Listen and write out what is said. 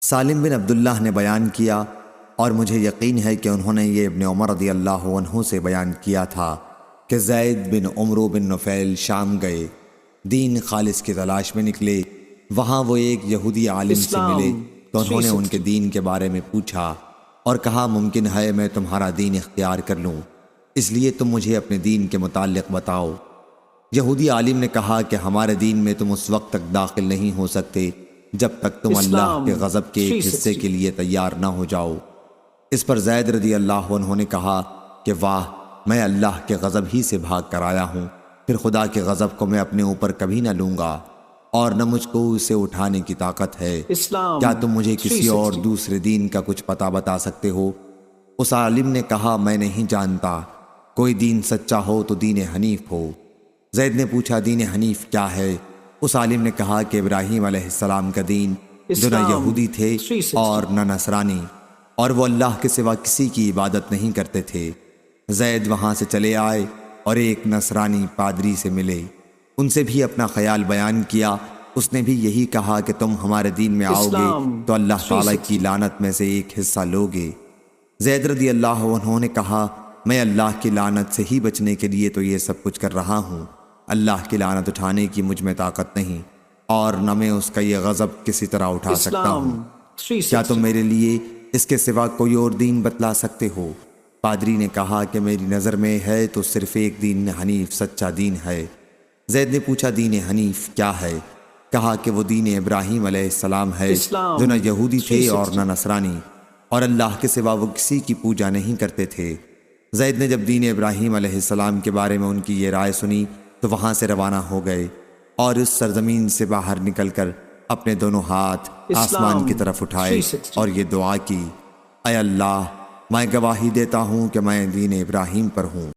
سالم بن عبداللہ نے بیان کیا اور مجھے یقین ہے کہ انہوں نے یہ ابن عمر رضی اللہ عنہ سے بیان کیا تھا کہ زید بن عمرو بن نفیل شام گئے، دین خالص کی تلاش میں نکلے۔ وہاں وہ ایک یہودی عالم سے ملے تو انہوں نے ان کے دین کے بارے میں پوچھا اور کہا ممکن ہے میں تمہارا دین اختیار کر لوں، اس لیے تم مجھے اپنے دین کے متعلق بتاؤ۔ یہودی عالم نے کہا کہ ہمارے دین میں تم اس وقت تک داخل نہیں ہو سکتے جب تک تم اللہ کے غضب کے ایک حصے کے لیے تیار نہ ہو جاؤ۔ اس پر زید رضی اللہ عنہ نے کہا کہ واہ، میں اللہ کے غضب ہی سے بھاگ کر آیا ہوں، پھر خدا کے غضب کو میں اپنے اوپر کبھی نہ لوں گا اور نہ مجھ کو اسے اٹھانے کی طاقت ہے۔ کیا تم مجھے کسی اور دوسرے دین کا کچھ پتہ بتا سکتے ہو؟ اس عالم نے کہا میں نہیں جانتا، کوئی دین سچا ہو تو دین حنیف ہو۔ زید نے پوچھا دین حنیف کیا ہے؟ اس عالم نے کہا کہ ابراہیم علیہ السلام کا دین، جو نہ یہودی تھے اور نہ نصرانی، اور وہ اللہ کے سوا کسی کی عبادت نہیں کرتے تھے۔ زید وہاں سے چلے آئے اور ایک نصرانی پادری سے ملے، ان سے بھی اپنا خیال بیان کیا۔ اس نے بھی یہی کہا کہ تم ہمارے دین میں آؤ گے تو اللہ تعالیٰ کی لعنت میں سے ایک حصہ لوگے۔ زید رضی اللہ عنہ نے کہا میں اللہ کی لعنت سے ہی بچنے کے لیے تو یہ سب کچھ کر رہا ہوں، اللہ کی لعنت اٹھانے کی مجھ میں طاقت نہیں، اور نہ میں اس کا یہ غضب کسی طرح اٹھا سکتا ہوں۔ کیا تم میرے لیے اس کے سوا کوئی اور دین بتلا سکتے ہو؟ پادری نے کہا کہ میری نظر میں ہے تو صرف ایک دین حنیف سچا دین ہے۔ زید نے پوچھا دین حنیف کیا ہے؟ کہا کہ وہ دین ابراہیم علیہ السلام ہے، جو نہ یہودی تھے اور نہ نصرانی، اور اللہ کے سوا وہ کسی کی پوجا نہیں کرتے تھے۔ زید نے جب دین ابراہیم علیہ السلام کے بارے میں ان کی یہ رائے سنی تو وہاں سے روانہ ہو گئے اور اس سرزمین سے باہر نکل کر اپنے دونوں ہاتھ آسمان کی طرف اٹھائے اور یہ دعا کی، اے اللہ، میں گواہی دیتا ہوں کہ میں دین ابراہیم پر ہوں۔